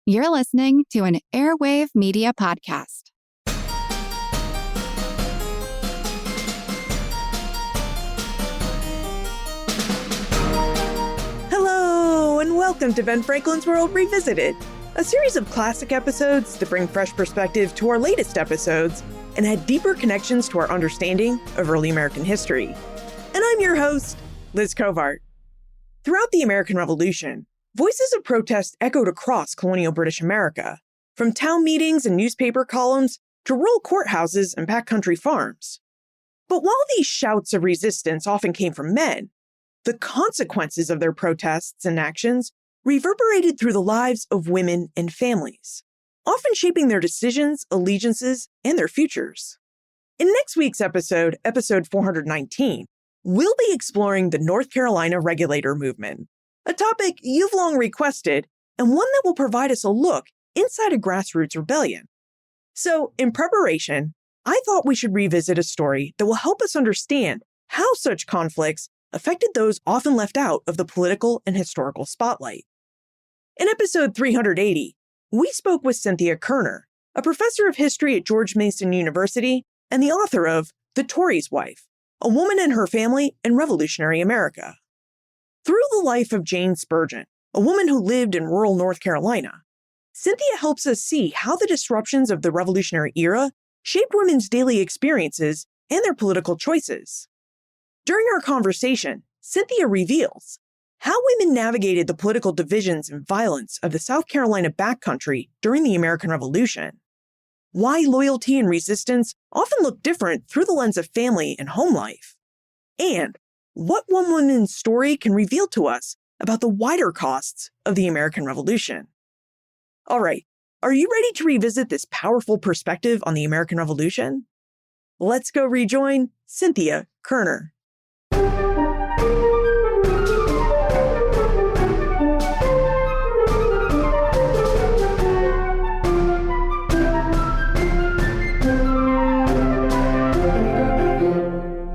You're listening to an Airwave Media Podcast. Hello, and welcome to Ben Franklin's World Revisited, a series of classic episodes that bring fresh perspective to our latest episodes and add deeper connections to our understanding of early American history. And I'm your host, Liz Covart. Throughout the American Revolution, voices of protest echoed across colonial British America, from town meetings and newspaper columns to rural courthouses and backcountry farms. But while these shouts of resistance often came from men, the consequences of their protests and actions reverberated through the lives of women and families, often shaping their decisions, allegiances, and their futures. In next week's episode, episode 419, we'll be exploring the North Carolina Regulator Movement, a topic you've long requested and one that will provide us a look inside a grassroots rebellion. So, in preparation, I thought we should revisit a story that will help us understand how such conflicts affected those often left out of the political and historical spotlight. In episode 380, we spoke with Cynthia Kierner, a professor of history at George Mason University and the author of The Tory's Wife, A Woman and Her Family in Revolutionary America. Through the life of Jane Spurgin, a woman who lived in rural North Carolina, Cynthia helps us see how the disruptions of the Revolutionary era shaped women's daily experiences and their political choices. During our conversation, Cynthia reveals how women navigated the political divisions and violence of the South Carolina backcountry during the American Revolution, why loyalty and resistance often look different through the lens of family and home life, and what one woman's story can reveal to us about the wider costs of the American Revolution. All right, are you ready to revisit this powerful perspective on the American Revolution? Let's go rejoin Cynthia Kierner.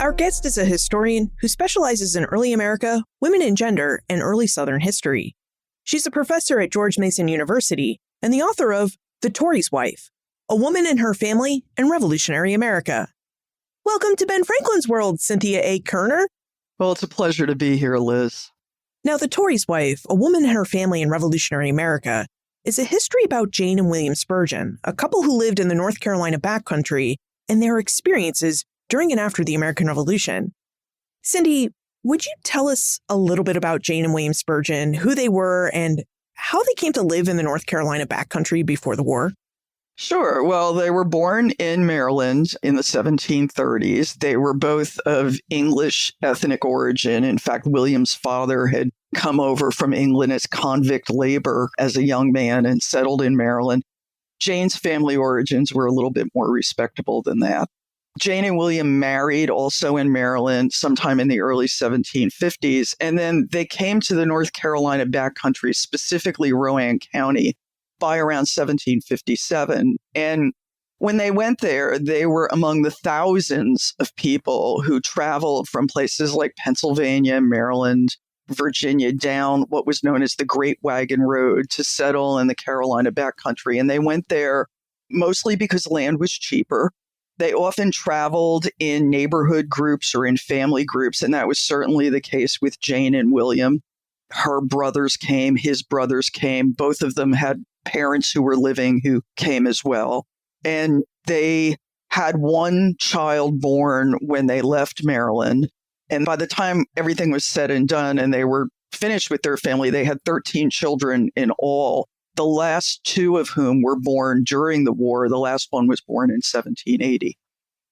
Our guest is a historian who specializes in early America, women and gender, and early Southern history. She's a professor at George Mason University and the author of The Tory's Wife, A Woman and Her Family in Revolutionary America. Welcome to Ben Franklin's World, Cynthia A. Kierner. Well, it's a pleasure to be here, Liz. Now, The Tory's Wife, A Woman and Her Family in Revolutionary America is a history about Jane and William Spurgin, a couple who lived in the North Carolina backcountry, and their experiences during and after the American Revolution. Cindy, would you tell us a little bit about Jane and William Spurgin, who they were, and how they came to live in the North Carolina backcountry before the war? Sure. Well, they were born in Maryland in the 1730s. They were both of English ethnic origin. In fact, William's father had come over from England as convict labor as a young man and settled in Maryland. Jane's family origins were a little bit more respectable than that. Jane and William married also in Maryland sometime in the early 1750s, and then they came to the North Carolina backcountry, specifically Rowan County, by around 1757. And when they went there, they were among the thousands of people who traveled from places like Pennsylvania, Maryland, Virginia, down what was known as the Great Wagon Road to settle in the Carolina backcountry. And they went there mostly because land was cheaper. They often traveled in neighborhood groups or in family groups, and that was certainly the case with Jane and William. Her brothers came, his brothers came. Both of them had parents who were living who came as well. And they had one child born when they left Maryland. And by the time everything was said and done and they were finished with their family, they had 13 children in all. The last two of whom were born during the war. The last one was born in 1780.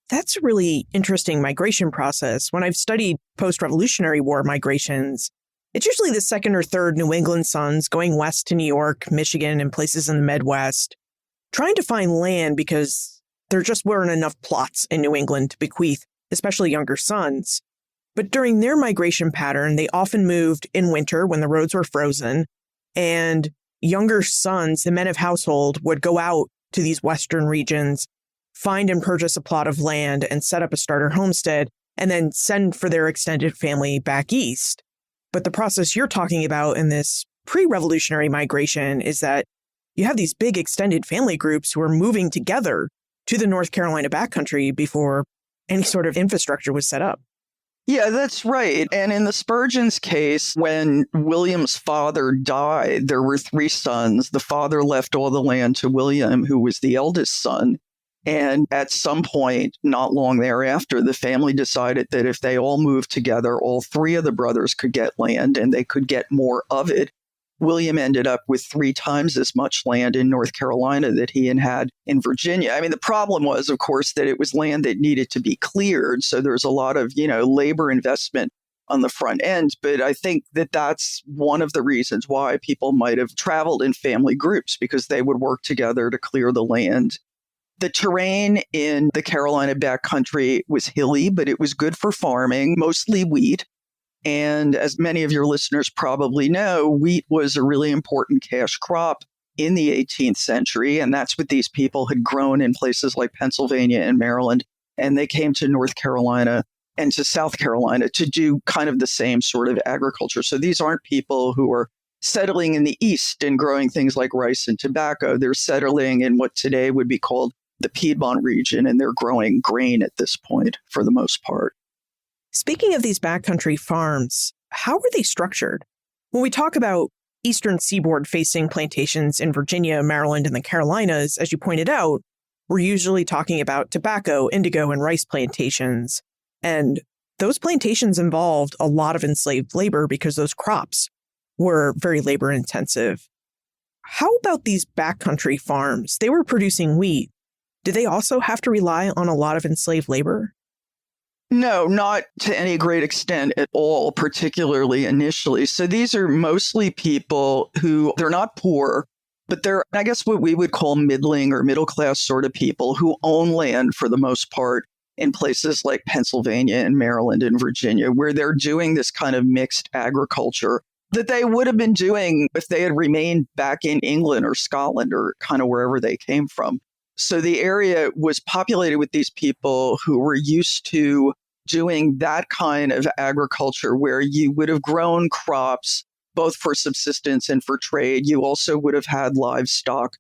That's a really interesting migration process. When I've studied post-Revolutionary War migrations, it's usually the second or third New England sons going west to New York, Michigan, and places in the Midwest, trying to find land because there just weren't enough plots in New England to bequeath, especially younger sons. But during their migration pattern, they often moved in winter when the roads were frozen, and younger sons, the men of household, would go out to these western regions, find and purchase a plot of land and set up a starter homestead, and then send for their extended family back east. But the process you're talking about in this pre-revolutionary migration is that you have these big extended family groups who are moving together to the North Carolina backcountry before any sort of infrastructure was set up. Yeah, that's right. And in the Spurgins case, when William's father died, there were three sons. The father left all the land to William, who was the eldest son. And at some point, not long thereafter, the family decided that if they all moved together, all three of the brothers could get land and they could get more of it. William ended up with 3 times as much land in North Carolina that he had in Virginia. I mean, the problem was, of course, that it was land that needed to be cleared. So there's a lot of, labor investment on the front end. But I think that that's one of the reasons why people might have traveled in family groups, because they would work together to clear the land. The terrain in the Carolina backcountry was hilly, but it was good for farming, mostly wheat. And as many of your listeners probably know, wheat was a really important cash crop in the 18th century. And that's what these people had grown in places like Pennsylvania and Maryland. And they came to North Carolina and to South Carolina to do kind of the same sort of agriculture. So these aren't people who are settling in the East and growing things like rice and tobacco. They're settling in what today would be called the Piedmont region, and they're growing grain at this point for the most part. Speaking of these backcountry farms, how are they structured? When we talk about eastern seaboard facing plantations in Virginia, Maryland, and the Carolinas, as you pointed out, we're usually talking about tobacco, indigo, and rice plantations. And those plantations involved a lot of enslaved labor because those crops were very labor intensive. How about these backcountry farms? They were producing wheat. Did they also have to rely on a lot of enslaved labor? No, not to any great extent at all, particularly initially. So these are mostly people who, they're not poor, but they're, I guess, what we would call middling or middle class sort of people who own land for the most part in places like Pennsylvania and Maryland and Virginia, where they're doing this kind of mixed agriculture that they would have been doing if they had remained back in England or Scotland or kind of wherever they came from. So the area was populated with these people who were used to doing that kind of agriculture where you would have grown crops both for subsistence and for trade. You also would have had livestock.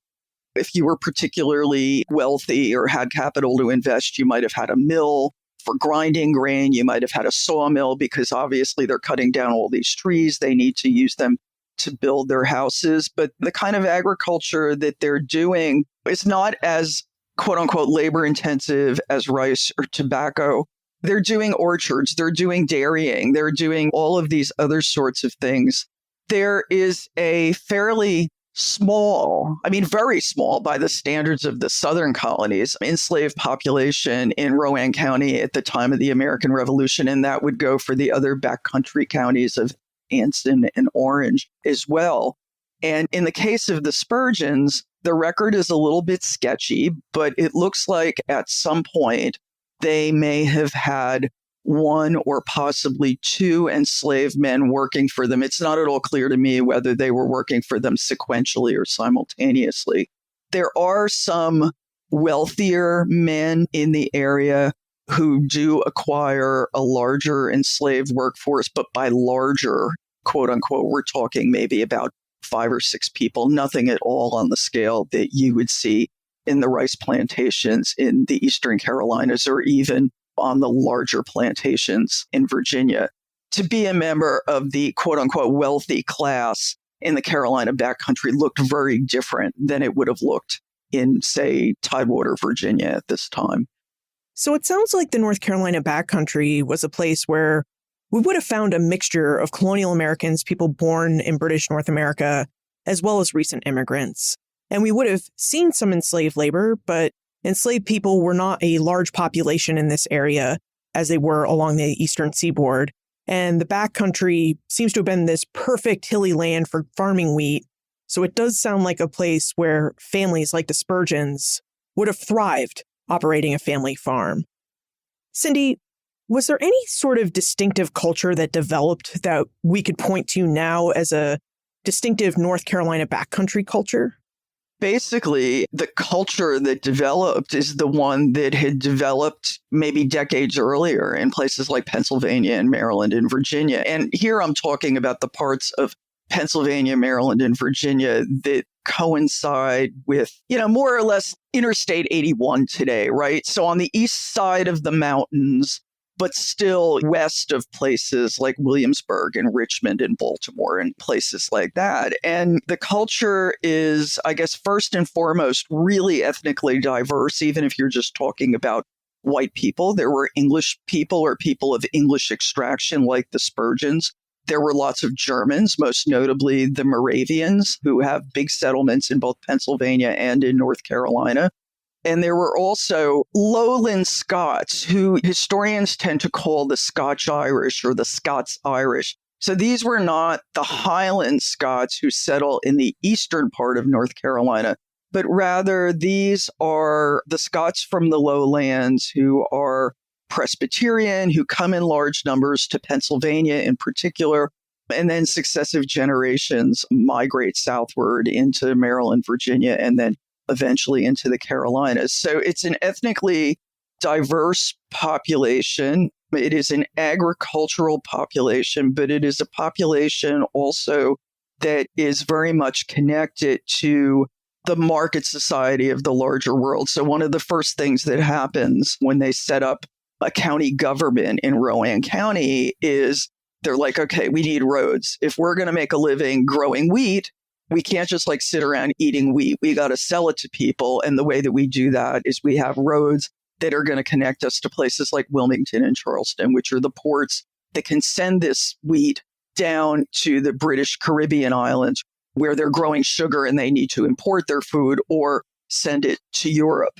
If you were particularly wealthy or had capital to invest, you might have had a mill for grinding grain. You might have had a sawmill because obviously they're cutting down all these trees. They need to use them to build their houses. But the kind of agriculture that they're doing is not as quote unquote labor intensive as rice or tobacco. They're doing orchards, they're doing dairying, they're doing all of these other sorts of things. There is a fairly small, very small by the standards of the southern colonies, enslaved population in Rowan County at the time of the American Revolution. And that would go for the other backcountry counties of Anson and Orange as well. And in the case of the Spurgins, the record is a little bit sketchy, but it looks like at some point they may have had 1 or possibly 2 enslaved men working for them. It's not at all clear to me whether they were working for them sequentially or simultaneously. There are some wealthier men in the area who do acquire a larger enslaved workforce, but by larger, quote unquote, we're talking maybe about 5 or 6 people, nothing at all on the scale that you would see in the rice plantations in the Eastern Carolinas or even on the larger plantations in Virginia. To be a member of the quote unquote wealthy class in the Carolina backcountry looked very different than it would have looked in, say, Tidewater, Virginia at this time. So it sounds like the North Carolina backcountry was a place where we would have found a mixture of colonial Americans, people born in British North America, as well as recent immigrants. And we would have seen some enslaved labor, but enslaved people were not a large population in this area as they were along the eastern seaboard. And the backcountry seems to have been this perfect hilly land for farming wheat. So it does sound like a place where families like the Spurgins would have thrived operating a family farm. Cindy, was there any sort of distinctive culture that developed that we could point to now as a distinctive North Carolina backcountry culture? Basically, the culture that developed is the one that had developed maybe decades earlier in places like Pennsylvania and Maryland and Virginia. And here I'm talking about the parts of Pennsylvania, Maryland, and Virginia that coincide with, more or less Interstate 81 today, right? So on the east side of the mountains, but still west of places like Williamsburg and Richmond and Baltimore and places like that. And the culture is, I guess, first and foremost, really ethnically diverse, even if you're just talking about white people. There were English people or people of English extraction like the Spurgins. There were lots of Germans, most notably the Moravians, who have big settlements in both Pennsylvania and in North Carolina. And there were also lowland Scots, who historians tend to call the Scotch-Irish or the Scots-Irish. So these were not the Highland Scots who settle in the eastern part of North Carolina, but rather these are the Scots from the lowlands who are Presbyterian, who come in large numbers to Pennsylvania in particular, and then successive generations migrate southward into Maryland, Virginia, and then eventually into the Carolinas. So it's an ethnically diverse population. It is an agricultural population, but it is a population also that is very much connected to the market society of the larger world. So one of the first things that happens when they set up a county government in Rowan County is they're like, okay, we need roads. If we're going to make a living growing wheat, we can't just sit around eating wheat. We got to sell it to people. And the way that we do that is we have roads that are going to connect us to places like Wilmington and Charleston, which are the ports that can send this wheat down to the British Caribbean islands where they're growing sugar and they need to import their food or send it to Europe.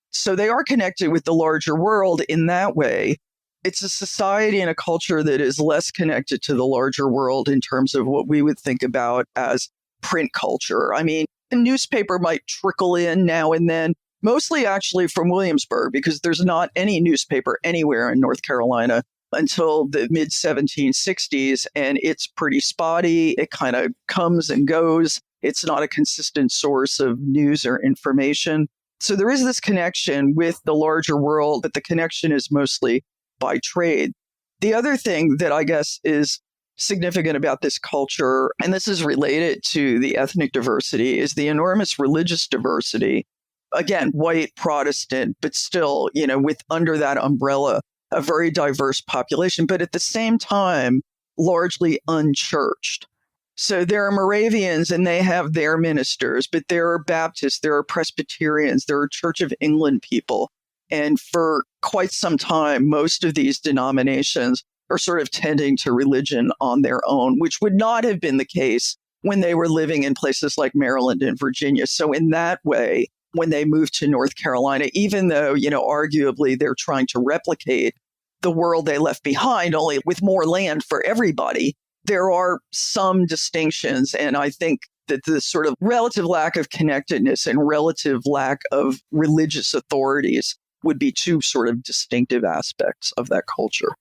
So they are connected with the larger world in that way. It's a society and a culture that is less connected to the larger world in terms of what we would think about as print culture. I mean, a newspaper might trickle in now and then, mostly actually from Williamsburg, because there's not any newspaper anywhere in North Carolina until the mid 1760s, and it's pretty spotty. It kind of comes and goes. It's not a consistent source of news or information. So there is this connection with the larger world, but the connection is mostly by trade. The other thing that I guess is significant about this culture, and this is related to the ethnic diversity, is the enormous religious diversity. Again, white, Protestant, but still, with under that umbrella, a very diverse population, but at the same time, largely unchurched. So there are Moravians and they have their ministers, but there are Baptists, there are Presbyterians, there are Church of England people. And for quite some time, most of these denominations are sort of tending to religion on their own, which would not have been the case when they were living in places like Maryland and Virginia. So in that way, when they moved to North Carolina, even though, arguably they're trying to replicate the world they left behind, only with more land for everybody, there are some distinctions. And I think that the sort of relative lack of connectedness and relative lack of religious authorities would be two sort of distinctive aspects of that culture.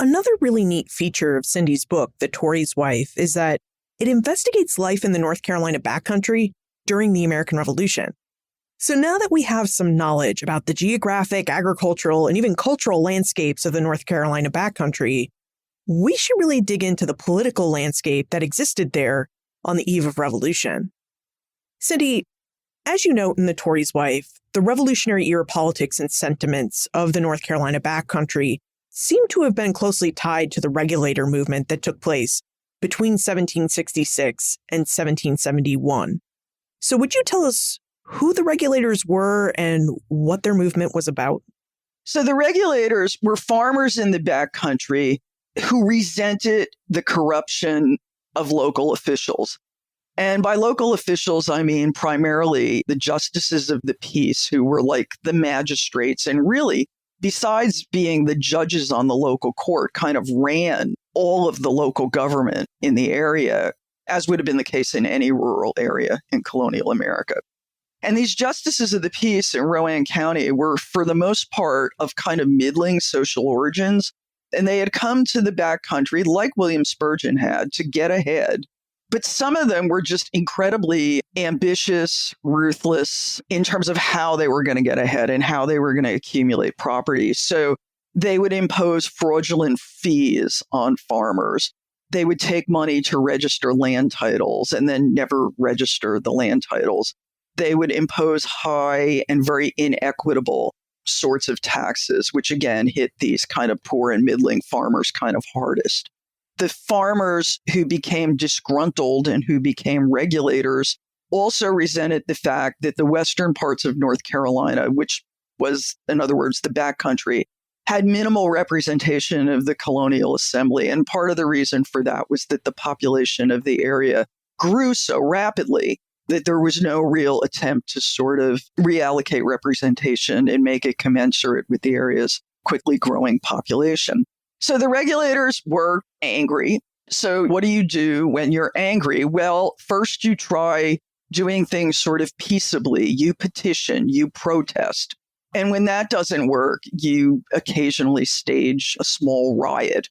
Another really neat feature of Cindy's book, The Tory's Wife, is that it investigates life in the North Carolina backcountry during the American Revolution. So now that we have some knowledge about the geographic, agricultural, and even cultural landscapes of the North Carolina backcountry, we should really dig into the political landscape that existed there on the eve of revolution. Cindy, as you note in The Tory's Wife, the Revolutionary era politics and sentiments of the North Carolina backcountry seem to have been closely tied to the Regulator Movement that took place between 1766 and 1771. So would you tell us who the Regulators were and what their movement was about? So the Regulators were farmers in the backcountry who resented the corruption of local officials. And by local officials, I mean primarily the justices of the peace, who were like the magistrates and really, besides being the judges on the local court, kind of ran all of the local government in the area, as would have been the case in any rural area in colonial America. And these justices of the peace in Rowan County were, for the most part, of kind of middling social origins. And they had come to the backcountry, like William Spurgin had, to get ahead. But some of them were just incredibly ambitious, ruthless in terms of how they were going to get ahead and how they were going to accumulate property. So they would impose fraudulent fees on farmers. they would take money to register land titles and then never register the land titles. They would impose high and very inequitable sorts of taxes, which again hit these kind of poor and middling farmers kind of hardest. The farmers who became disgruntled and who became regulators also resented the fact that the western parts of North Carolina, which was, in other words, the backcountry, had minimal representation of the colonial assembly. And part of the reason for that was that the population of the area grew so rapidly that there was no real attempt to sort of reallocate representation and make it commensurate with the area's quickly growing population. So the regulators were angry. So what do you do when you're angry? Well, first you try doing things sort of peaceably. You petition, you protest. And when that doesn't work, you occasionally stage a small riot.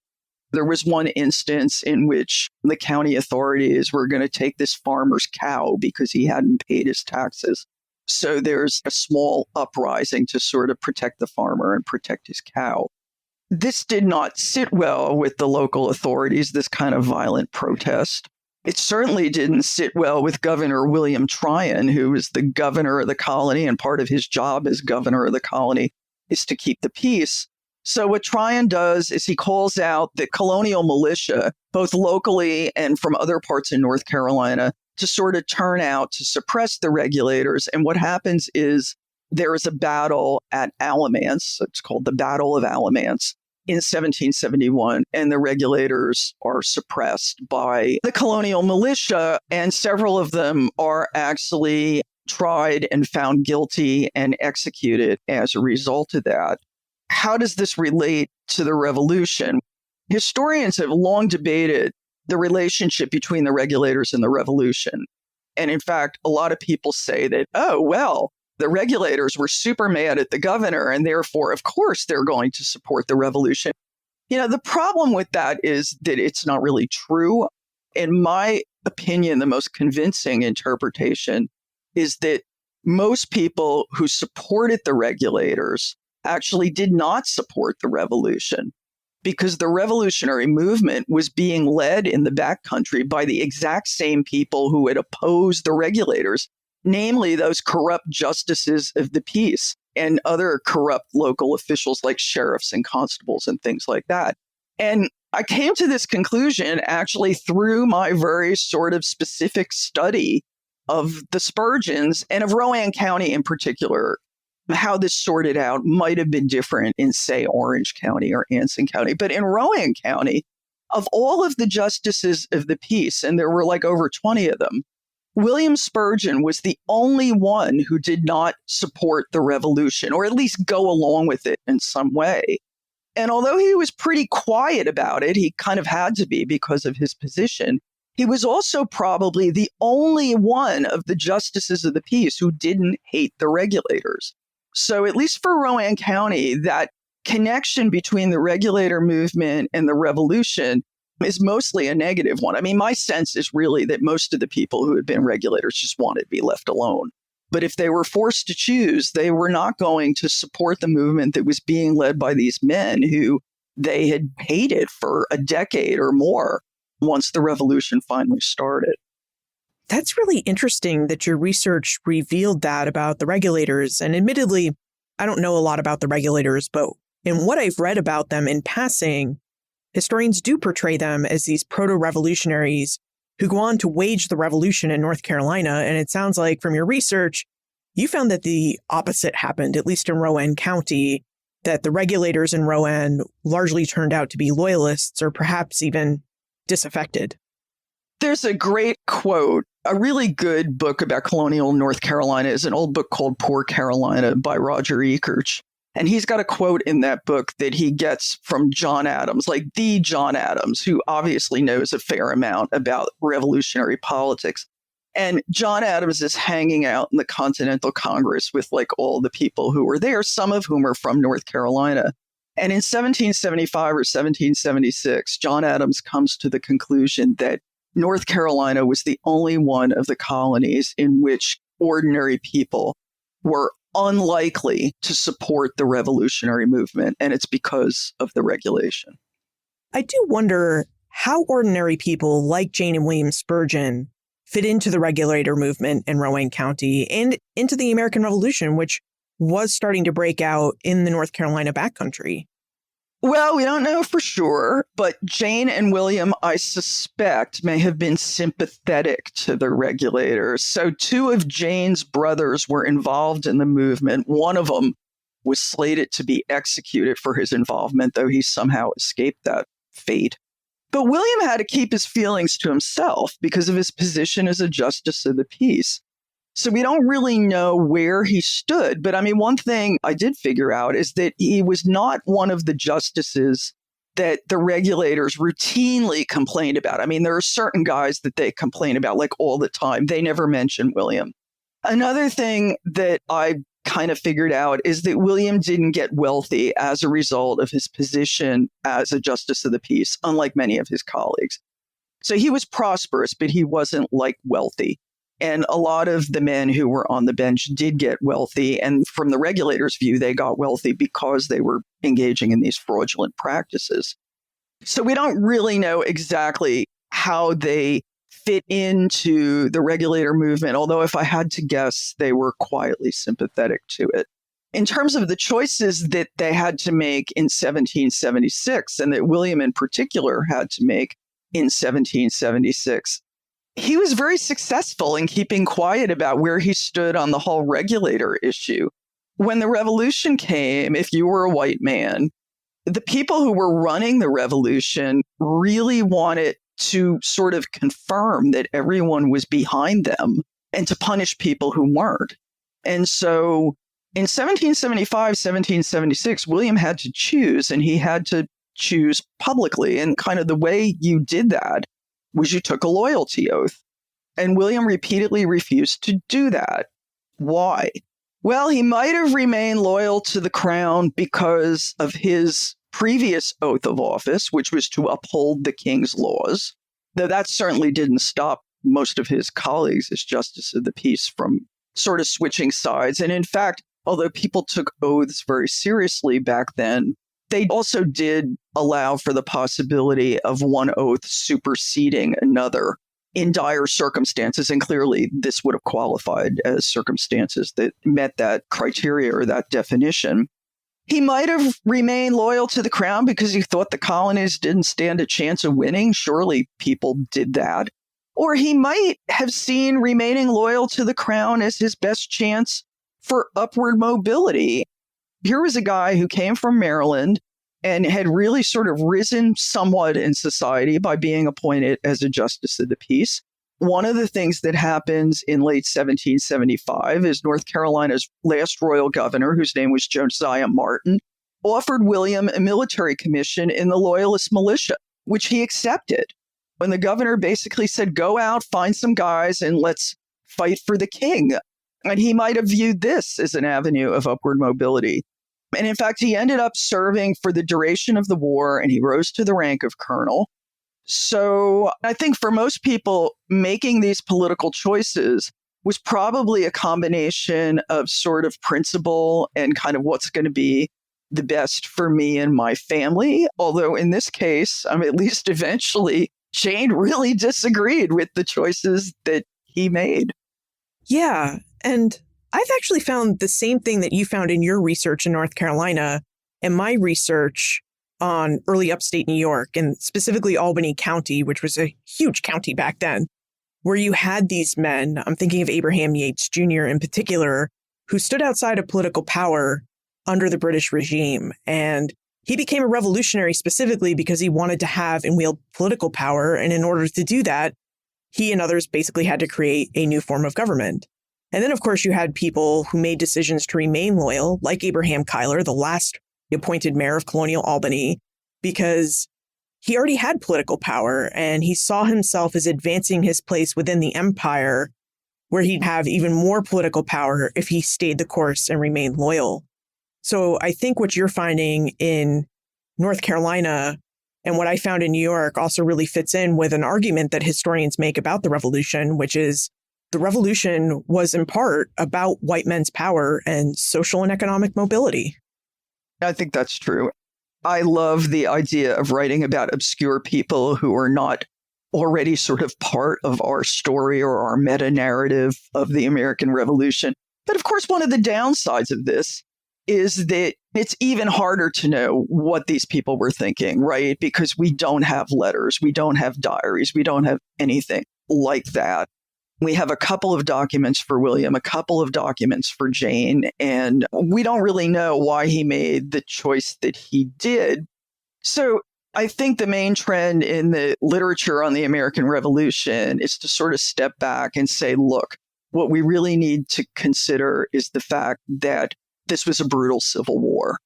There was one instance in which the county authorities were going to take this farmer's cow because he hadn't paid his taxes. So there's a small uprising to sort of protect the farmer and protect his cow. This did not sit well with the local authorities, this kind of violent protest. It certainly didn't sit well with Governor William Tryon, who was the governor of the colony, and part of his job as governor of the colony is to keep the peace. So what Tryon does is he calls out the colonial militia, both locally and from other parts in North Carolina, to sort of turn out to suppress the regulators. And what happens is there is a battle at Alamance. It's called the Battle of Alamance in 1771, and the regulators are suppressed by the colonial militia, and several of them are actually tried and found guilty and executed as a result of that. How does this relate to the revolution? Historians have long debated the relationship between the regulators and the revolution. And in fact, a lot of people say that, oh, well, the regulators were super mad at the governor, and therefore, of course, they're going to support the revolution. You know, the problem with that is that it's not really true. In my opinion, the most convincing interpretation is that most people who supported the regulators actually did not support the revolution, because the revolutionary movement was being led in the backcountry by the exact same people who had opposed the regulators, namely those corrupt justices of the peace and other corrupt local officials like sheriffs and constables and things like that. And I came to this conclusion actually through my very sort of specific study of the Spurgins and of Rowan County in particular. How this sorted out might have been different in, say, Orange County or Anson County. But in Rowan County, of all of the justices of the peace, and there were like over 20 of them, William Spurgin was the only one who did not support the revolution, or at least go along with it in some way. And although he was pretty quiet about it, he kind of had to be because of his position, he was also probably the only one of the justices of the peace who didn't hate the regulators. So at least for Rowan County, that connection between the regulator movement and the revolution is mostly a negative one. I mean, my sense is really that most of the people who had been regulators just wanted to be left alone. But if they were forced to choose, they were not going to support the movement that was being led by these men who they had hated for a decade or more once the revolution finally started. That's really interesting that your research revealed that about the regulators. And admittedly, I don't know a lot about the regulators, but in what I've read about them in passing, historians do portray them as these proto-revolutionaries who go on to wage the revolution in North Carolina. And it sounds like from your research, you found that the opposite happened, at least in Rowan County, that the regulators in Rowan largely turned out to be loyalists or perhaps even disaffected. There's a great quote. A really good book about colonial North Carolina is an old book called Poor Carolina by Roger Ekerch. And he's got a quote in that book that he gets from John Adams, like the John Adams, who obviously knows a fair amount about revolutionary politics. And John Adams is hanging out in the Continental Congress with like all the people who were there, some of whom are from North Carolina. And in 1775 or 1776, John Adams comes to the conclusion that North Carolina was the only one of the colonies in which ordinary people were unlikely to support the revolutionary movement, and it's because of the regulation. I do wonder how ordinary people like Jane and William Spurgin fit into the regulator movement in Rowan County and into the American Revolution, which was starting to break out in the North Carolina backcountry. Well, we don't know for sure, but Jane and William, I suspect, may have been sympathetic to the regulators. So two of Jane's brothers were involved in the movement. One of them was slated to be executed for his involvement, though he somehow escaped that fate. But William had to keep his feelings to himself because of his position as a justice of the peace. So we don't really know where he stood. But I mean, one thing I did figure out is that he was not one of the justices that the regulators routinely complained about. I mean, there are certain guys that they complain about like all the time. They never mention William. Another thing that I kind of figured out is that William didn't get wealthy as a result of his position as a justice of the peace, unlike many of his colleagues. So he was prosperous, but he wasn't like wealthy. And a lot of the men who were on the bench did get wealthy. And from the regulators' view, they got wealthy because they were engaging in these fraudulent practices. So we don't really know exactly how they fit into the regulator movement, although if I had to guess, they were quietly sympathetic to it. In terms of the choices that they had to make in 1776, and that William in particular had to make in 1776, he was very successful in keeping quiet about where he stood on the whole regulator issue. When the revolution came, if you were a white man, the people who were running the revolution really wanted to sort of confirm that everyone was behind them and to punish people who weren't. And so in 1775, 1776, William had to choose, and he had to choose publicly. And kind of the way you did that was you took a loyalty oath. And William repeatedly refused to do that. Why? Well, he might have remained loyal to the crown because of his previous oath of office, which was to uphold the king's laws, though that certainly didn't stop most of his colleagues as justice of the peace from sort of switching sides. And in fact, although people took oaths very seriously back then, they also did allow for the possibility of one oath superseding another in dire circumstances. And clearly, this would have qualified as circumstances that met that criteria or that definition. He might have remained loyal to the crown because he thought the colonies didn't stand a chance of winning. Surely people did that. Or he might have seen remaining loyal to the crown as his best chance for upward mobility. Here was a guy who came from Maryland and had really sort of risen somewhat in society by being appointed as a justice of the peace. One of the things that happens in late 1775 is North Carolina's last royal governor, whose name was Josiah Martin, offered William a military commission in the Loyalist militia, which he accepted. When the governor basically said, go out, find some guys, and let's fight for the king. And he might have viewed this as an avenue of upward mobility. And in fact, he ended up serving for the duration of the war, and he rose to the rank of colonel. So I think for most people, making these political choices was probably a combination of sort of principle and kind of what's going to be the best for me and my family. Although in this case, at least eventually, Jane really disagreed with the choices that he made. Yeah, and I've actually found the same thing that you found in your research in North Carolina and my research on early upstate New York, and specifically Albany County, which was a huge county back then, where you had these men, I'm thinking of Abraham Yates Jr. in particular, who stood outside of political power under the British regime. And he became a revolutionary specifically because he wanted to have and wield political power. And in order to do that, he and others basically had to create a new form of government. And then, of course, you had people who made decisions to remain loyal, like Abraham Cuyler, the last appointed mayor of colonial Albany, because he already had political power and he saw himself as advancing his place within the empire, where he'd have even more political power if he stayed the course and remained loyal. So I think what you're finding in North Carolina and what I found in New York also really fits in with an argument that historians make about the revolution, which is the revolution was in part about white men's power and social and economic mobility. I think that's true. I love the idea of writing about obscure people who are not already sort of part of our story or our meta-narrative of the American Revolution. But of course, one of the downsides of this is that it's even harder to know what these people were thinking, right? Because we don't have letters, we don't have diaries, we don't have anything like that. We have a couple of documents for William, a couple of documents for Jane, and we don't really know why he made the choice that he did. So I think the main trend in the literature on the American Revolution is to sort of step back and say, look, what we really need to consider is the fact that this was a brutal civil war.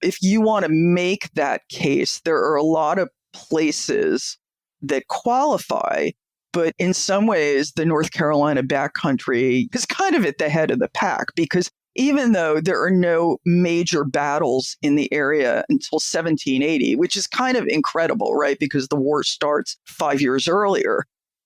If you want to make that case, there are a lot of places that qualify, but in some ways, the North Carolina backcountry is kind of at the head of the pack, because even though there are no major battles in the area until 1780, which is kind of incredible, right? Because the war starts 5 years earlier.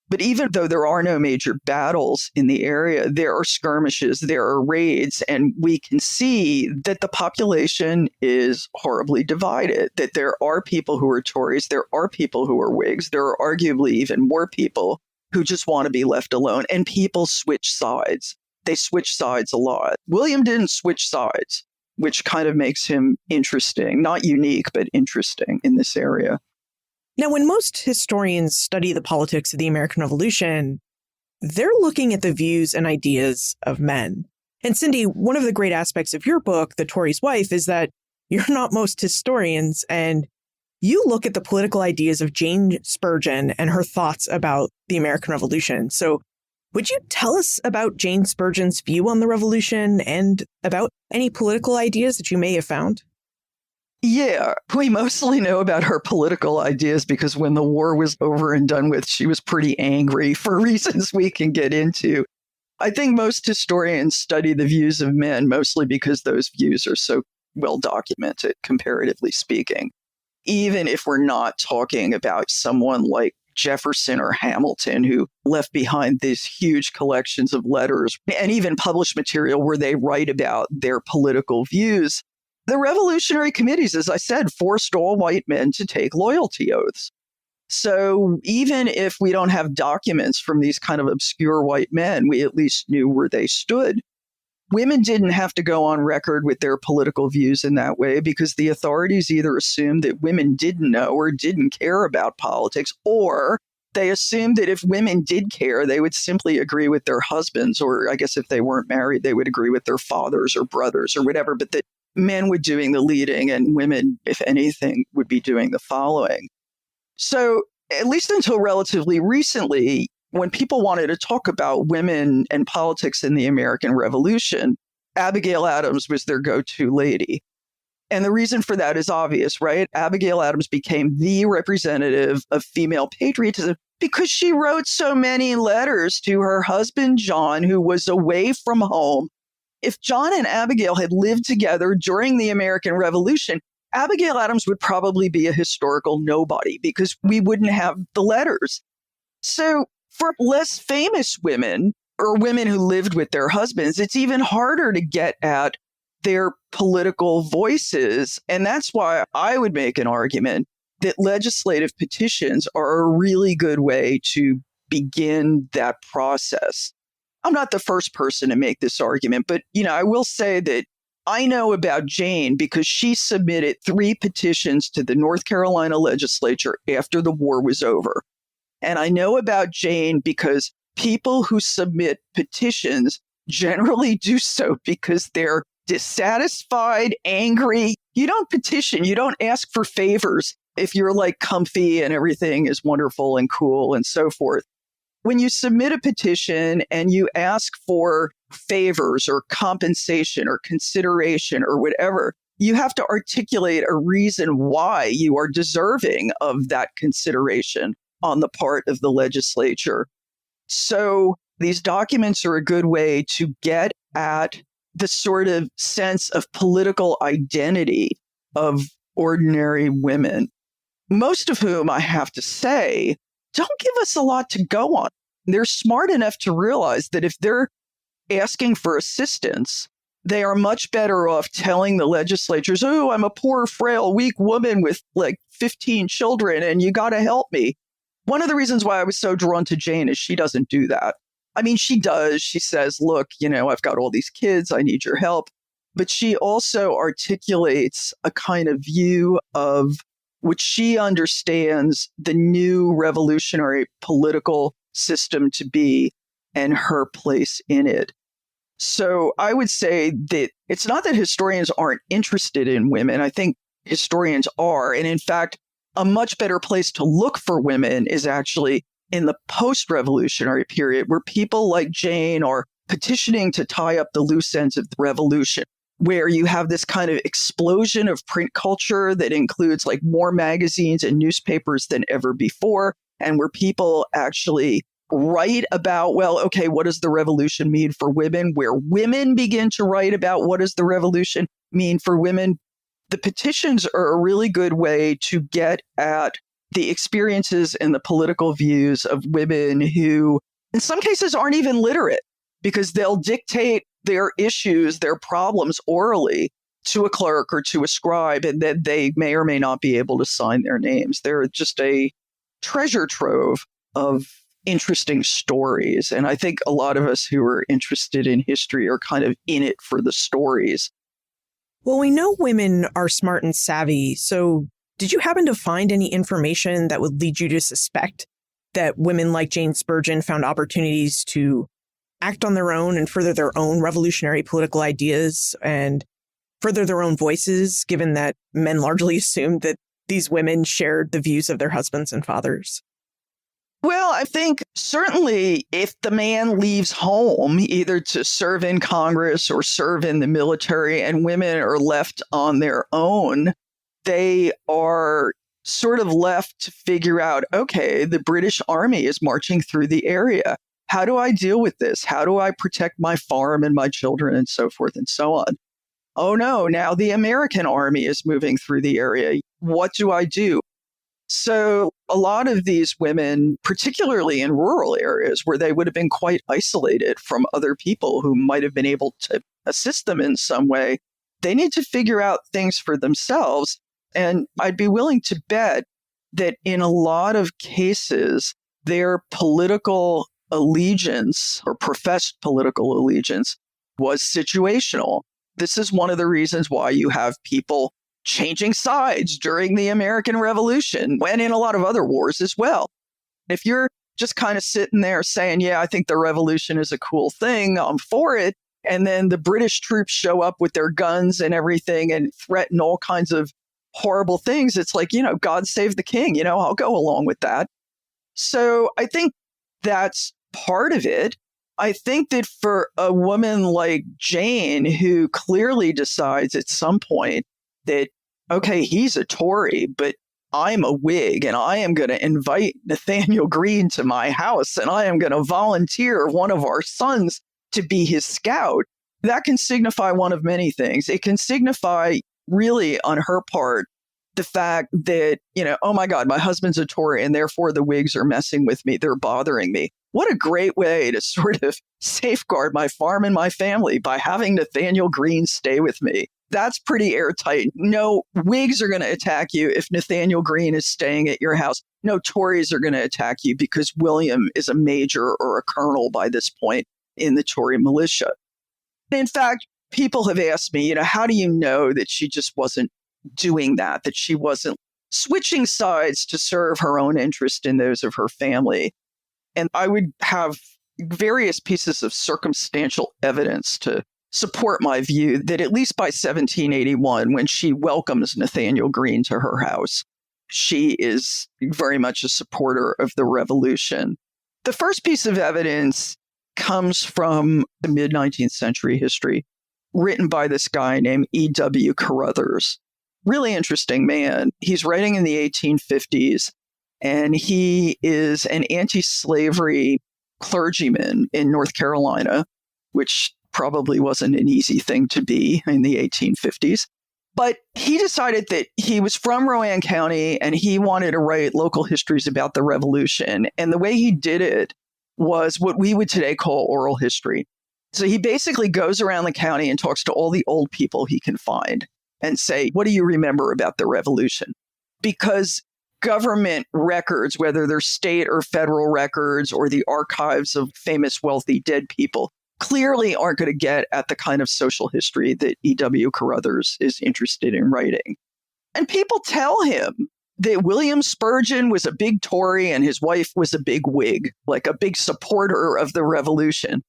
But even though there are no major battles in the area, there are skirmishes, there are raids, and we can see that the population is horribly divided, that there are people who are Tories, there are people who are Whigs, there are arguably even more people who just want to be left alone, and people switch sides. They switch sides a lot. William didn't switch sides, which kind of makes him interesting, not unique, but interesting in this area. Now, when most historians study the politics of the American Revolution, they're looking at the views and ideas of men. And Cindy, one of the great aspects of your book, The Tory's Wife, is that you're not most historians, and you look at the political ideas of Jane Spurgin and her thoughts about the American Revolution. So would you tell us about Jane Spurgin's view on the revolution and about any political ideas that you may have found? Yeah, we mostly know about her political ideas because when the war was over and done with, she was pretty angry for reasons we can get into. I think most historians study the views of men mostly because those views are so well documented, comparatively speaking. Even if we're not talking about someone like Jefferson or Hamilton, who left behind these huge collections of letters and even published material where they write about their political views. The revolutionary committees, as I said, forced all white men to take loyalty oaths. So even if we don't have documents from these kind of obscure white men, we at least knew where they stood. Women didn't have to go on record with their political views in that way because the authorities either assumed that women didn't know or didn't care about politics, or they assumed that if women did care, they would simply agree with their husbands, or I guess if they weren't married, they would agree with their fathers or brothers or whatever, but that men were doing the leading and women, if anything, would be doing the following. So at least until relatively recently, when people wanted to talk about women and politics in the American Revolution, Abigail Adams was their go-to lady. And the reason for that is obvious, right? Abigail Adams became the representative of female patriotism because she wrote so many letters to her husband, John, who was away from home. If John and Abigail had lived together during the American Revolution, Abigail Adams would probably be a historical nobody because we wouldn't have the letters. So for less famous women or women who lived with their husbands, it's even harder to get at their political voices. And that's why I would make an argument that legislative petitions are a really good way to begin that process. I'm not the first person to make this argument, but, I will say that I know about Jane because she submitted 3 petitions to the North Carolina legislature after the war was over. And I know about Jane because people who submit petitions generally do so because they're dissatisfied, angry. You don't petition, you don't ask for favors if you're like comfy and everything is wonderful and cool and so forth. When you submit a petition and you ask for favors or compensation or consideration or whatever, you have to articulate a reason why you are deserving of that consideration on the part of the legislature. So these documents are a good way to get at the sort of sense of political identity of ordinary women, most of whom, I have to say, don't give us a lot to go on. They're smart enough to realize that if they're asking for assistance they are much better off telling the legislatures, oh, I'm a poor, frail, weak woman with like 15 children and you got to help me. One of the reasons why I was so drawn to Jane is she doesn't do that. I mean, she does. She says, look, I've got all these kids. I need your help. But she also articulates a kind of view of which she understands the new revolutionary political system to be and her place in it. So I would say that it's not that historians aren't interested in women. I think historians are. And in fact, a much better place to look for women is actually in the post-revolutionary period, where people like Jane are petitioning to tie up the loose ends of the revolution, where you have this kind of explosion of print culture that includes like more magazines and newspapers than ever before, and where people actually write about, well, okay, what does the revolution mean for women? Where women begin to write about what does the revolution mean for women. The petitions are a really good way to get at the experiences and the political views of women who, in some cases, aren't even literate, because they'll dictate their issues, their problems orally to a clerk or to a scribe, and then they may or may not be able to sign their names. They're just a treasure trove of interesting stories. And I think a lot of us who are interested in history are kind of in it for the stories. Well, we know women are smart and savvy. So did you happen to find any information that would lead you to suspect that women like Jane Spurgin found opportunities to act on their own and further their own revolutionary political ideas and further their own voices, given that men largely assumed that these women shared the views of their husbands and fathers? Well, I think certainly if the man leaves home, either to serve in Congress or serve in the military, and women are left on their own, they are sort of left to figure out, okay, the British Army is marching through the area. How do I deal with this? How do I protect my farm and my children and so forth and so on? Oh no, now the American army is moving through the area. What do I do? So a lot of these women, particularly in rural areas where they would have been quite isolated from other people who might have been able to assist them in some way, they need to figure out things for themselves. And I'd be willing to bet that in a lot of cases, their political allegiance or professed political allegiance was situational. This is one of the reasons why you have people changing sides during the American Revolution and in a lot of other wars as well. If you're just kind of sitting there saying, yeah, I think the revolution is a cool thing, I'm for it, and then the British troops show up with their guns and everything and threaten all kinds of horrible things, it's like, God save the king, I'll go along with that. So I think that's part of it. I think that for a woman like Jane, who clearly decides at some point that, okay, he's a Tory, but I'm a Whig, and I am going to invite Nathaniel Greene to my house, and I am going to volunteer one of our sons to be his scout. That can signify one of many things. It can signify, really, on her part, the fact that, oh my God, my husband's a Tory, and therefore the Whigs are messing with me. They're bothering me. What a great way to sort of safeguard my farm and my family by having Nathaniel Greene stay with me. That's pretty airtight. No Whigs are going to attack you if Nathaniel Greene is staying at your house. No Tories are going to attack you because William is a major or a colonel by this point in the Tory militia. In fact, people have asked me, how do you know that she just wasn't doing that she wasn't switching sides to serve her own interest and those of her family? And I would have various pieces of circumstantial evidence to support my view that at least by 1781, when she welcomes Nathaniel Greene to her house, she is very much a supporter of the revolution. The first piece of evidence comes from the mid-19th century history, written by this guy named E.W. Carruthers. Really interesting man. He's writing in the 1850s, and he is an anti-slavery clergyman in North Carolina, which probably wasn't an easy thing to be in the 1850s. But he decided that he was from Rowan County and he wanted to write local histories about the revolution. And the way he did it was what we would today call oral history. So he basically goes around the county and talks to all the old people he can find and say, what do you remember about the revolution? Because government records, whether they're state or federal records or the archives of famous wealthy dead people, clearly aren't going to get at the kind of social history that E.W. Carruthers is interested in writing. And people tell him that William Spurgin was a big Tory and his wife was a big Whig, like a big supporter of the revolution.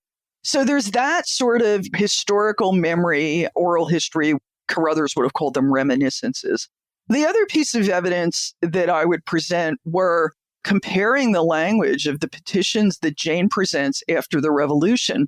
So there's that sort of historical memory, oral history. Carruthers would have called them reminiscences. The other piece of evidence that I would present were comparing the language of the petitions that Jane presents after the revolution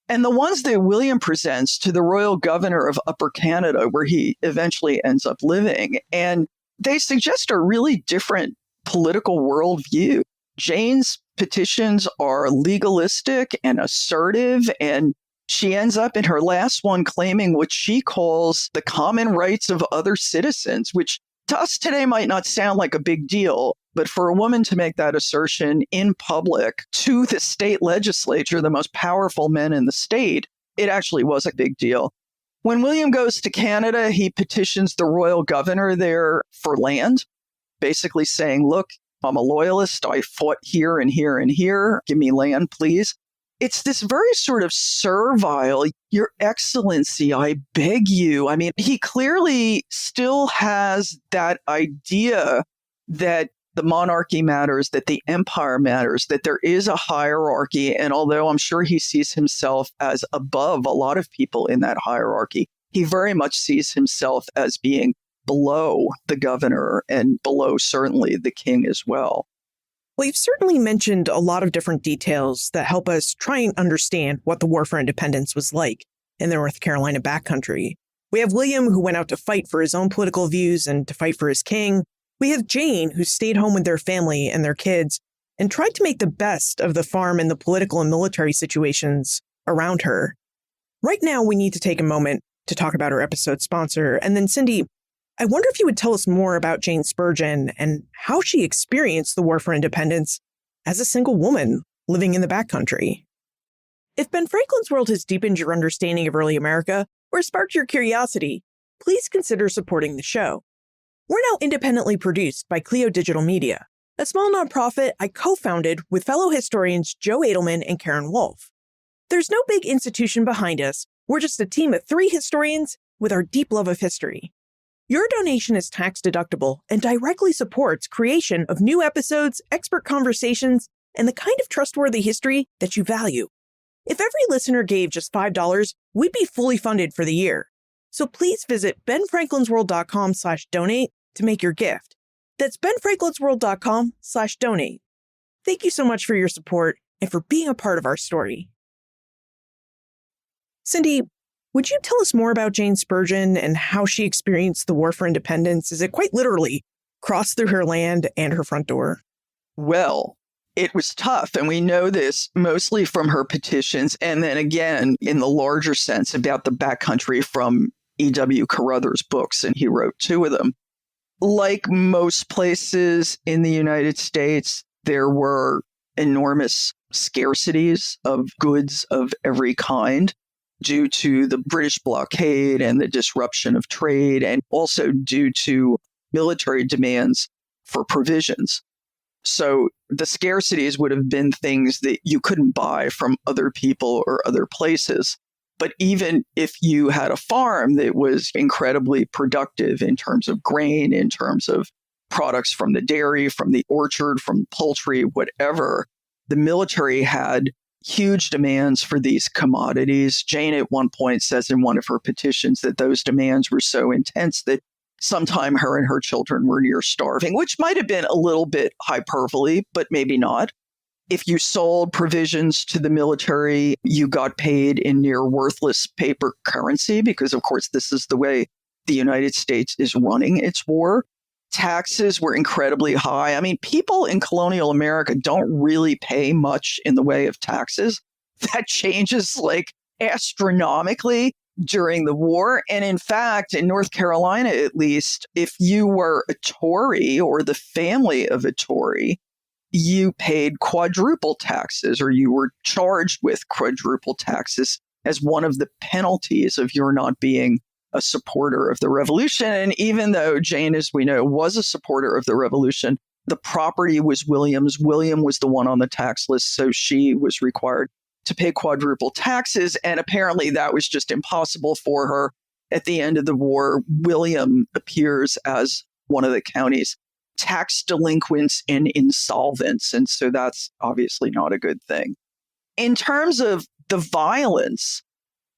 and the ones that William presents to the royal governor of Upper Canada, where he eventually ends up living. And they suggest a really different political worldview. Jane's petitions are legalistic and assertive, and she ends up in her last one claiming what she calls the common rights of other citizens, which to us today might not sound like a big deal. But for a woman to make that assertion in public to the state legislature, the most powerful men in the state, it actually was a big deal. When William goes to Canada, he petitions the royal governor there for land, basically saying, look, I'm a loyalist. I fought here and here and here. Give me land, please. It's this very sort of servile, Your Excellency, I beg you. I mean, he clearly still has that idea that the monarchy matters, that the empire matters, that there is a hierarchy. And although I'm sure he sees himself as above a lot of people in that hierarchy, he very much sees himself as being below the governor and below certainly the king as well. Well, you've certainly mentioned a lot of different details that help us try and understand what the War for Independence was like in the North Carolina backcountry. We have William, who went out to fight for his own political views and to fight for his king. We have Jane, who stayed home with their family and their kids and tried to make the best of the farm and the political and military situations around her. Right now, we need to take a moment to talk about our episode sponsor. And then, Cindy, I wonder if you would tell us more about Jane Spurgin and how she experienced the War for Independence as a single woman living in the backcountry. If Ben Franklin's World has deepened your understanding of early America or sparked your curiosity, please consider supporting the show. We're now independently produced by Clio Digital Media, a small nonprofit I co-founded with fellow historians Joe Edelman and Karen Wolf. There's no big institution behind us. We're just a team of 3 historians with our deep love of history. Your donation is tax deductible and directly supports creation of new episodes, expert conversations, and the kind of trustworthy history that you value. If every listener gave just $5, we'd be fully funded for the year. So please visit benfranklinsworld.com/donate to make your gift. That's benfranklinsworld.com/donate. Thank you so much for your support and for being a part of our story. Cindy, would you tell us more about Jane Spurgin and how she experienced the War for Independence as it quite literally crossed through her land and her front door? Well, it was tough, and we know this mostly from her petitions, and then again, in the larger sense, about the backcountry from E.W. Carruthers' books, and he wrote 2 of them. Like most places in the United States, there were enormous scarcities of goods of every kind due to the British blockade and the disruption of trade, and also due to military demands for provisions. So the scarcities would have been things that you couldn't buy from other people or other places. But even if you had a farm that was incredibly productive in terms of grain, in terms of products from the dairy, from the orchard, from poultry, whatever, the military had huge demands for these commodities. Jane at one point says in one of her petitions that those demands were so intense that sometime her and her children were near starving, which might have been a little bit hyperbole, but maybe not. If you sold provisions to the military, you got paid in near worthless paper currency because, of course, this is the way the United States is running its war. Taxes were incredibly high. I mean, people in colonial America don't really pay much in the way of taxes. That changes like astronomically during the war. And in fact, in North Carolina, at least, if you were a Tory or the family of a Tory, you paid quadruple taxes or you were charged with quadruple taxes as one of the penalties of your not being a supporter of the revolution. And even though Jane, as we know, was a supporter of the revolution, the property was William's. William was the one on the tax list, so she was required to pay quadruple taxes. And apparently that was just impossible for her. At the end of the war, William appears as one of the county's tax delinquents and insolvents. And so that's obviously not a good thing. In terms of the violence,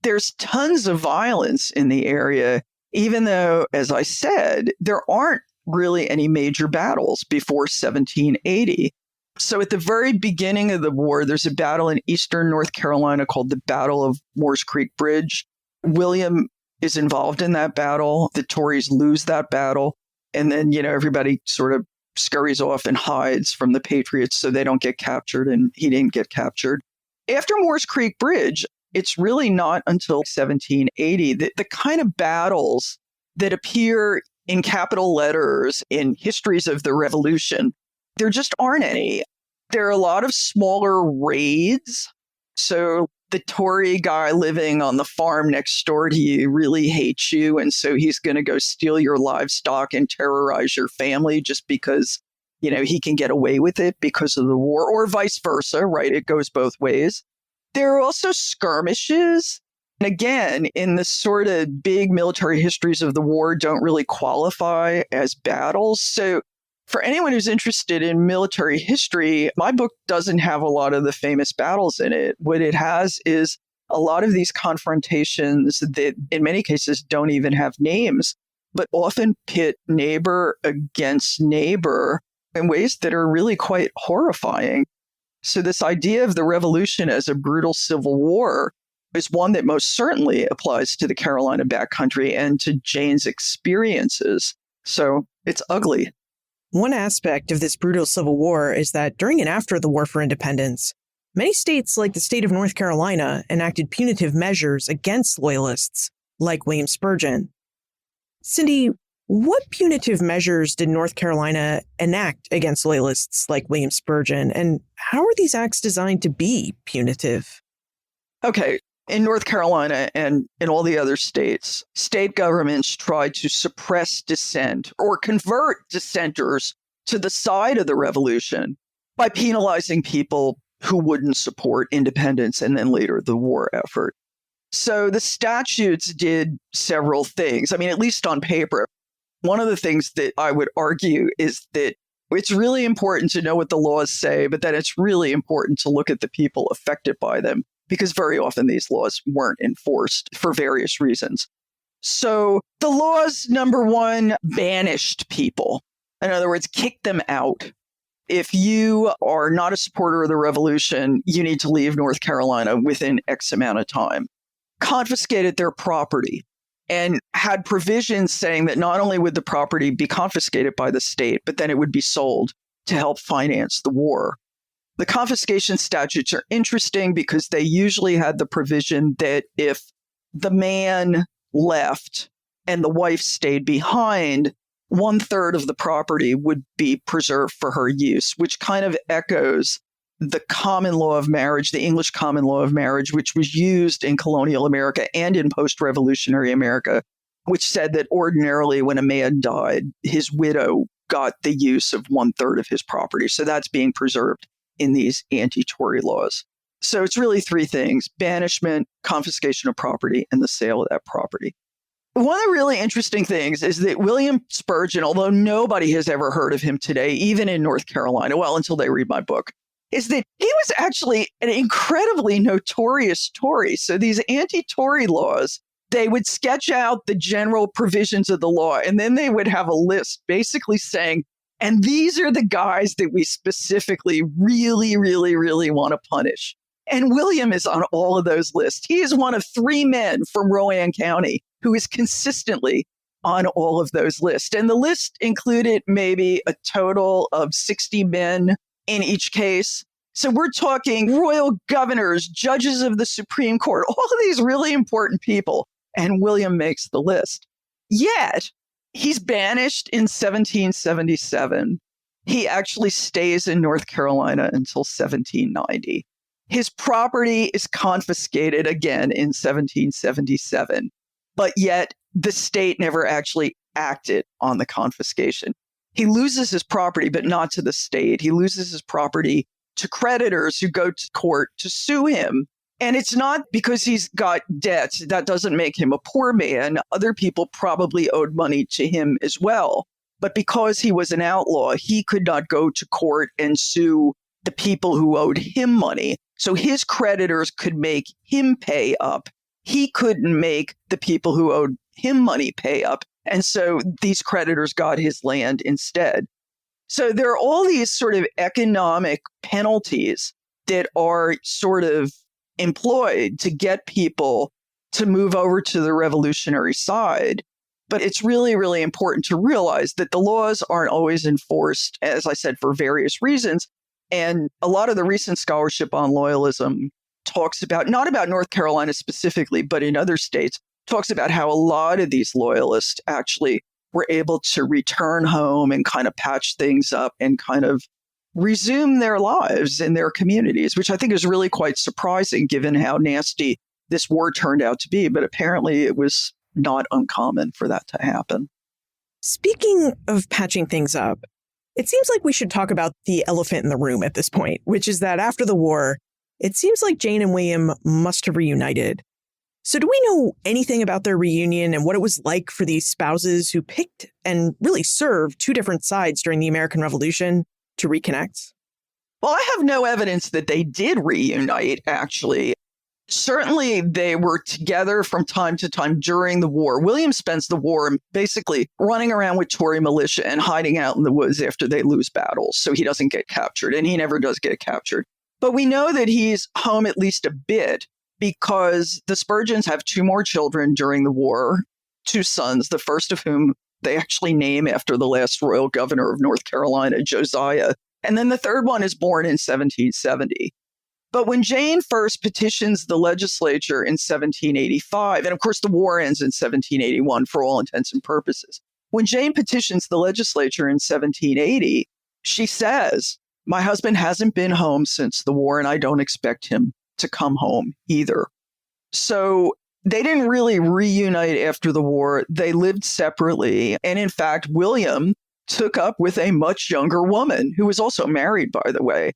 there's tons of violence in the area, even though, as I said, there aren't really any major battles before 1780. So at the very beginning of the war, there's a battle in eastern North Carolina called the Battle of Moores Creek Bridge. William is involved in that battle. The Tories lose that battle. And then, everybody sort of scurries off and hides from the Patriots so they don't get captured, and he didn't get captured. After Moores Creek Bridge, it's really not until 1780 that the kind of battles that appear in capital letters in histories of the revolution, there just aren't any. There are a lot of smaller raids. So the Tory guy living on the farm next door to you really hates you. And so he's going to go steal your livestock and terrorize your family just because, he can get away with it because of the war, or vice versa, right? It goes both ways. There are also skirmishes. And again, in the sort of big military histories of the war, don't really qualify as battles. So for anyone who's interested in military history, my book doesn't have a lot of the famous battles in it. What it has is a lot of these confrontations that in many cases don't even have names, but often pit neighbor against neighbor in ways that are really quite horrifying. So this idea of the revolution as a brutal civil war is one that most certainly applies to the Carolina backcountry and to Jane's experiences. So it's ugly. One aspect of this brutal civil war is that during and after the War for Independence, many states, like the state of North Carolina, enacted punitive measures against Loyalists, like William Spurgin. Cindy, what punitive measures did North Carolina enact against Loyalists like William Spurgin, and how are these acts designed to be punitive? Okay. In North Carolina and in all the other states, state governments tried to suppress dissent or convert dissenters to the side of the revolution by penalizing people who wouldn't support independence and then later the war effort. So the statutes did several things. I mean, at least on paper. One of the things that I would argue is that it's really important to know what the laws say, but that it's really important to look at the people affected by them, because very often these laws weren't enforced for various reasons. So the laws, number one, banished people. In other words, kicked them out. If you are not a supporter of the revolution, you need to leave North Carolina within X amount of time. Confiscated their property and had provisions saying that not only would the property be confiscated by the state, but then it would be sold to help finance the war. The confiscation statutes are interesting because they usually had the provision that if the man left and the wife stayed behind, 1/3 of the property would be preserved for her use, which kind of echoes the common law of marriage, the English common law of marriage, which was used in colonial America and in post-revolutionary America, which said that ordinarily when a man died, his widow got the use of 1/3 of his property. So that's being preserved in these anti-Tory laws. So it's really three things: banishment, confiscation of property, and the sale of that property. One of the really interesting things is that William Spurgin, although nobody has ever heard of him today, even in North Carolina, well, until they read my book, is that he was actually an incredibly notorious Tory. So these anti-Tory laws, they would sketch out the general provisions of the law, and then they would have a list basically saying, and these are the guys that we specifically really, really, really want to punish. And William is on all of those lists. He is one of 3 men from Rowan County who is consistently on all of those lists. And the list included maybe a total of 60 men in each case. So we're talking royal governors, judges of the Supreme Court, all of these really important people. And William makes the list. Yet, he's banished in 1777. He actually stays in North Carolina until 1790. His property is confiscated again in 1777, but yet the state never actually acted on the confiscation. He loses his property, but not to the state. He loses his property to creditors who go to court to sue him. And it's not because he's got debts. That doesn't make him a poor man. Other people probably owed money to him as well. But because he was an outlaw, he could not go to court and sue the people who owed him money. So his creditors could make him pay up. He couldn't make the people who owed him money pay up. And so these creditors got his land instead. So there are all these sort of economic penalties that are sort of employed to get people to move over to the revolutionary side. But it's really, really important to realize that the laws aren't always enforced, as I said, for various reasons. And a lot of the recent scholarship on loyalism talks about, not about North Carolina specifically, but in other states, talks about how a lot of these loyalists actually were able to return home and kind of patch things up and kind of resume their lives in their communities, which I think is really quite surprising given how nasty this war turned out to be. But apparently it was not uncommon for that to happen. Speaking of patching things up, it seems like we should talk about the elephant in the room at this point, which is that after the war, it seems like Jane and William must have reunited. So do we know anything about their reunion and what it was like for these spouses who picked and really served two different sides during the American Revolution to reconnect? Well, I have no evidence that they did reunite, actually. Certainly, they were together from time to time during the war. William spends the war basically running around with Tory militia and hiding out in the woods after they lose battles, so he doesn't get captured, and he never does get captured. But we know that he's home at least a bit because the Spurgins have two more children during the war, two sons, the first of whom they actually name after the last royal governor of North Carolina, Josiah. And then the third one is born in 1770. But when Jane first petitions the legislature in 1785, and of course the war ends in 1781 for all intents and purposes, when Jane petitions the legislature in 1780, she says, "My husband hasn't been home since the war, and I don't expect him to come home either." So they didn't really reunite after the war. They lived separately. And in fact, William took up with a much younger woman who was also married, by the way.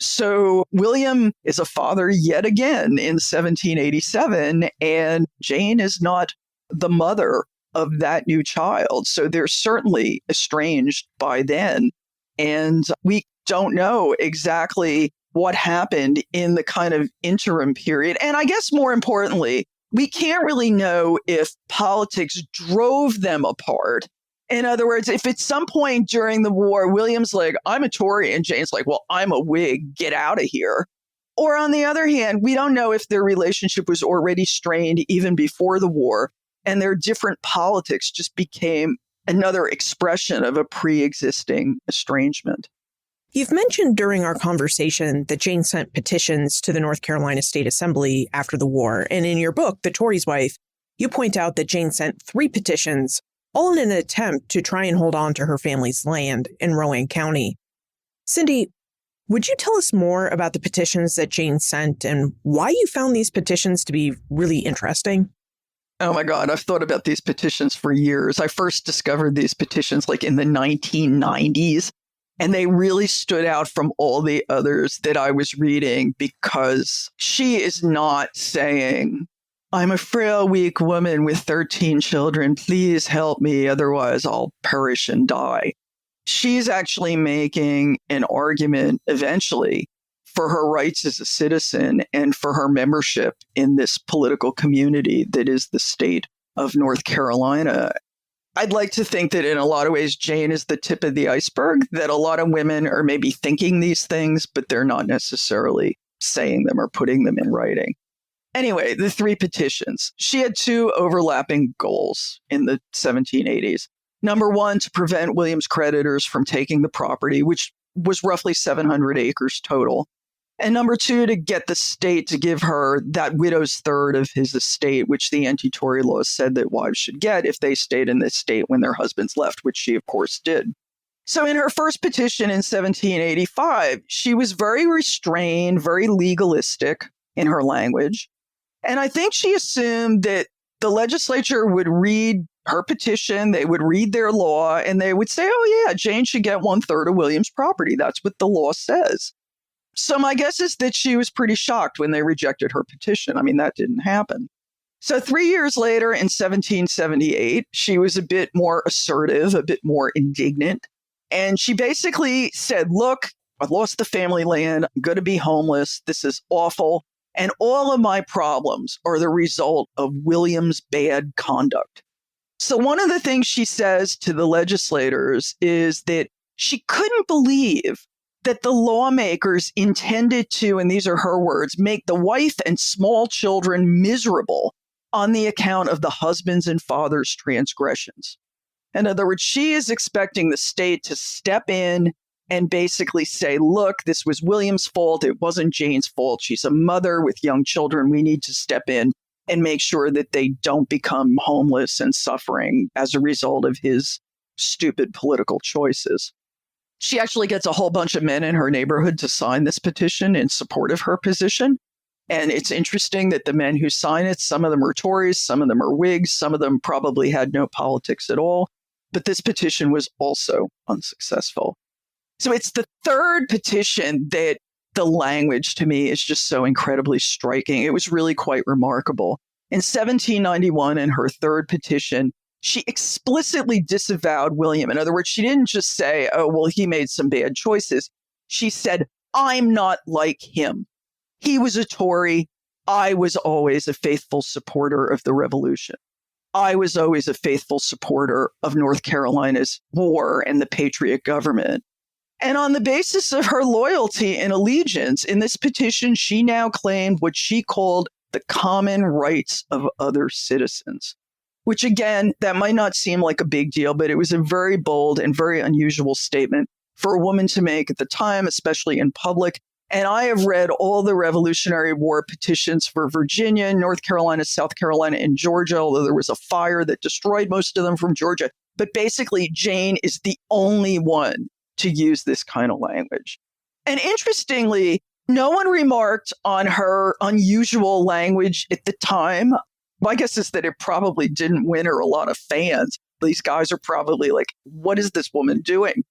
So William is a father yet again in 1787, and Jane is not the mother of that new child. So they're certainly estranged by then. And we don't know exactly what happened in the kind of interim period. And I guess more importantly, we can't really know if politics drove them apart. In other words, if at some point during the war, William's like, "I'm a Tory," and Jane's like, "Well, I'm a Whig, get out of here." Or on the other hand, we don't know if their relationship was already strained even before the war, and their different politics just became another expression of a pre-existing estrangement. You've mentioned during our conversation that Jane sent petitions to the North Carolina State Assembly after the war. And in your book, The Tory's Wife, you point out that Jane sent 3 petitions, all in an attempt to try and hold on to her family's land in Rowan County. Cindy, would you tell us more about the petitions that Jane sent and why you found these petitions to be really interesting? Oh my God, I've thought about these petitions for years. I first discovered these petitions like in the 1990s. And they really stood out from all the others that I was reading because she is not saying, "I'm a frail, weak woman with 13 children. Please help me. Otherwise, I'll perish and die." She's actually making an argument eventually for her rights as a citizen and for her membership in this political community that is the state of North Carolina. I'd like to think that in a lot of ways, Jane is the tip of the iceberg, that a lot of women are maybe thinking these things, but they're not necessarily saying them or putting them in writing. Anyway, the 3 petitions. She had 2 overlapping goals in the 1780s. Number 1, to prevent William's creditors from taking the property, which was roughly 700 acres total. And number 2, to get the state to give her that widow's third of his estate, which the anti-Tory laws said that wives should get if they stayed in the state when their husbands left, which she, of course, did. So in her first petition in 1785, she was very restrained, very legalistic in her language. And I think she assumed that the legislature would read her petition, they would read their law, and they would say, oh yeah, Jane should get 1/3 of William's property. That's what the law says. So my guess is that she was pretty shocked when they rejected her petition. I mean, that didn't happen. So 3 years later, in 1778, she was a bit more assertive, a bit more indignant. And she basically said, look, I've lost the family land. I'm going to be homeless. This is awful. And all of my problems are the result of William's bad conduct. So one of the things she says to the legislators is that she couldn't believe that the lawmakers intended to, and these are her words, make the wife and small children miserable on the account of the husband's and father's transgressions. In other words, she is expecting the state to step in and basically say, look, this was William's fault. It wasn't Jane's fault. She's a mother with young children. We need to step in and make sure that they don't become homeless and suffering as a result of his stupid political choices. She actually gets a whole bunch of men in her neighborhood to sign this petition in support of her position. And it's interesting that the men who sign it, some of them are Tories, some of them are Whigs, some of them probably had no politics at all. But this petition was also unsuccessful. So it's the third petition that the language to me is just so incredibly striking. It was really quite remarkable. In 1791, in her third petition, she explicitly disavowed William. In other words, she didn't just say, oh, well, he made some bad choices. She said, I'm not like him. He was a Tory. I was always a faithful supporter of the revolution. I was always a faithful supporter of North Carolina's war and the patriot government. And on the basis of her loyalty and allegiance, in this petition, she now claimed what she called the common rights of other citizens, which again, that might not seem like a big deal, but it was a very bold and very unusual statement for a woman to make at the time, especially in public. And I have read all the Revolutionary War petitions for Virginia, North Carolina, South Carolina, and Georgia, although there was a fire that destroyed most of them from Georgia. But basically, Jane is the only one to use this kind of language. And interestingly, no one remarked on her unusual language at the time. My guess is that it probably didn't win her a lot of fans. These guys are probably like, what is this woman doing?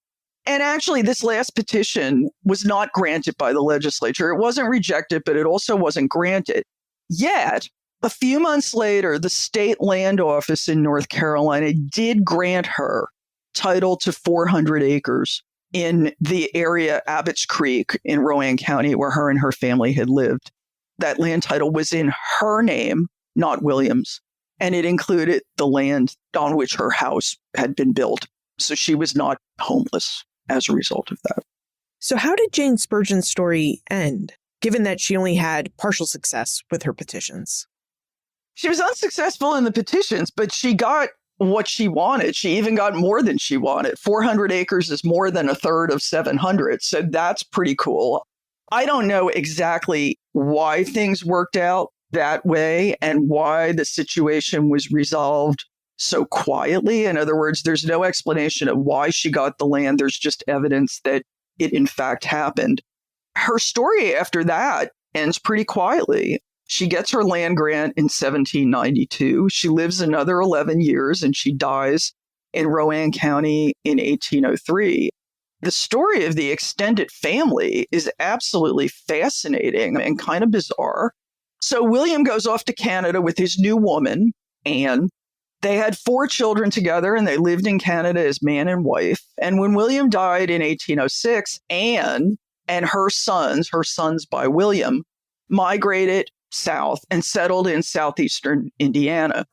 And actually, this last petition was not granted by the legislature. It wasn't rejected, but it also wasn't granted. Yet, a few months later, the state land office in North Carolina did grant her title to 400 acres in the area Abbott's Creek in Rowan County, where her and her family had lived. That land title was in her name, not William's, and it included the land on which her house had been built. So she was not homeless as a result of that. So how did Jane Spurgin's story end, given that she only had partial success with her petitions? She was unsuccessful in the petitions, but she got what she wanted. She even got more than she wanted. 400 acres is more than a third of 700. So that's pretty cool. I don't know exactly why things worked out that way and why the situation was resolved so quietly. In other words, there's no explanation of why she got the land. There's just evidence that it in fact happened. Her story after that ends pretty quietly. She gets her land grant in 1792. She lives another 11 years and she dies in Rowan County in 1803. The story of the extended family is absolutely fascinating and kind of bizarre. So William goes off to Canada with his new woman, Anne. They had 4 children together and they lived in Canada as man and wife. And when William died in 1806, Anne and her sons by William, migrated south and settled in southeastern Indiana.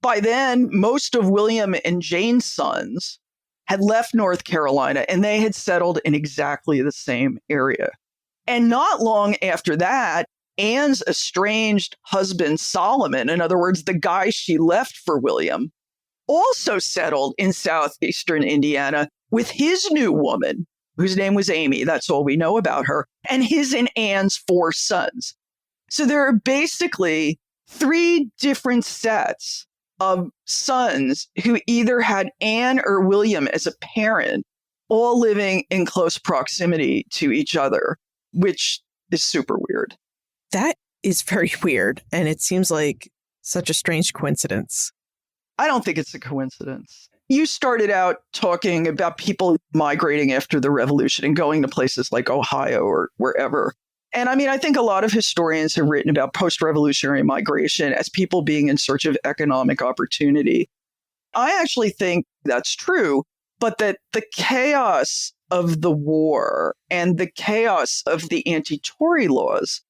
By then, most of William and Jane's sons had left North Carolina and they had settled in exactly the same area. And not long after that, Anne's estranged husband, Solomon, in other words, the guy she left for William, also settled in southeastern Indiana with his new woman, whose name was Amy. That's all we know about her, and his and Anne's 4 sons. So there are basically 3 different sets of sons who either had Anne or William as a parent, all living in close proximity to each other, which is super weird. That is very weird. And it seems like such a strange coincidence. I don't think it's a coincidence. You started out talking about people migrating after the revolution and going to places like Ohio or wherever. And I mean, I think a lot of historians have written about post-revolutionary migration as people being in search of economic opportunity. I actually think that's true, but that the chaos of the war and the chaos of the anti-Tory laws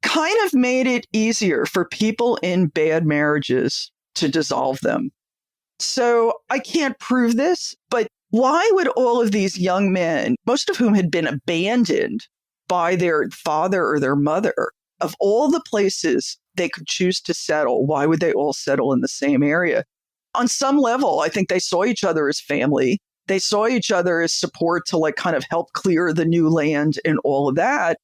kind of made it easier for people in bad marriages to dissolve them. So I can't prove this, but why would all of these young men, most of whom had been abandoned by their father or their mother, of all the places they could choose to settle, why would they all settle in the same area? On some level, I think they saw each other as family. They saw each other as support to like kind of help clear the new land and all of that.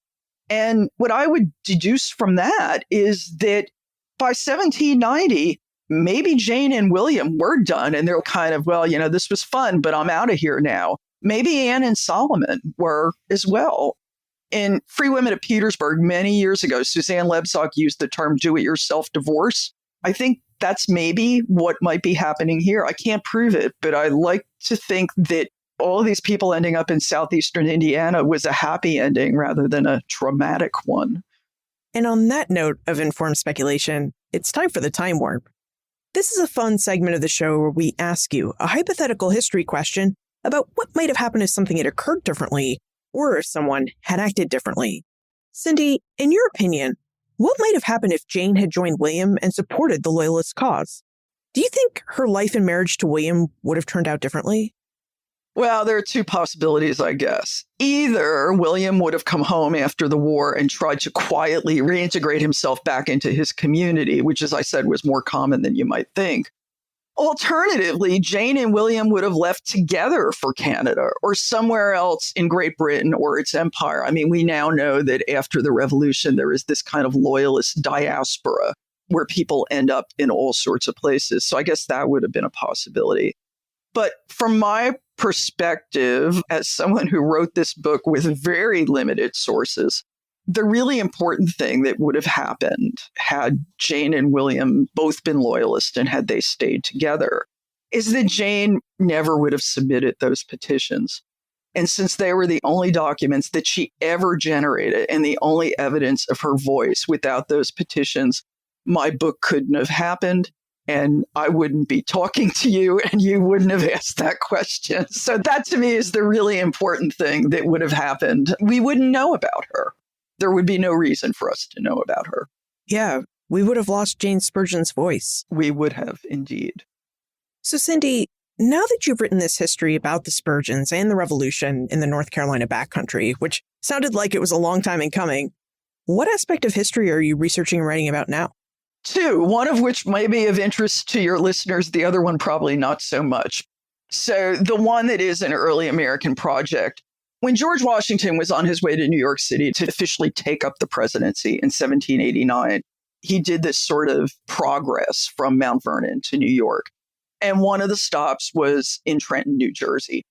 And what I would deduce from that is that by 1790, maybe Jane and William were done and they're kind of, well, you know, this was fun, but I'm out of here now. Maybe Anne and Solomon were as well. In Free Women of Petersburg many years ago, Suzanne Lebsauk used the term do-it-yourself divorce. I think that's maybe what might be happening here. I can't prove it, but I like to think that all of these people ending up in southeastern Indiana was a happy ending rather than a traumatic one. And on that note of informed speculation, it's time for the time warp. This is a fun segment of the show where we ask you a hypothetical history question about what might have happened if something had occurred differently or if someone had acted differently. Cindy, in your opinion, what might have happened if Jane had joined William and supported the Loyalist cause? Do you think her life and marriage to William would have turned out differently? Well, there are two possibilities, I guess. Either William would have come home after the war and tried to quietly reintegrate himself back into his community, which, as I said, was more common than you might think. Alternatively, Jane and William would have left together for Canada or somewhere else in Great Britain or its empire. I mean, we now know that after the revolution, there is this kind of loyalist diaspora where people end up in all sorts of places. So I guess that would have been a possibility. But from my perspective, as someone who wrote this book with very limited sources, the really important thing that would have happened had Jane and William both been loyalists and had they stayed together is that Jane never would have submitted those petitions. And since they were the only documents that she ever generated and the only evidence of her voice, without those petitions, my book couldn't have happened. And I wouldn't be talking to you and you wouldn't have asked that question. So that to me is the really important thing that would have happened. We wouldn't know about her. There would be no reason for us to know about her. Yeah, we would have lost Jane Spurgin's voice. We would have, indeed. So, Cindy, now that you've written this history about the Spurgins and the revolution in the North Carolina backcountry, which sounded like it was a long time in coming, what aspect of history are you researching and writing about now? Two, one of which may be of interest to your listeners, the other one probably not so much. So the one that is an early American project, when George Washington was on his way to New York City to officially take up the presidency in 1789, he did this sort of progress from Mount Vernon to New York. And one of the stops was in Trenton, New Jersey.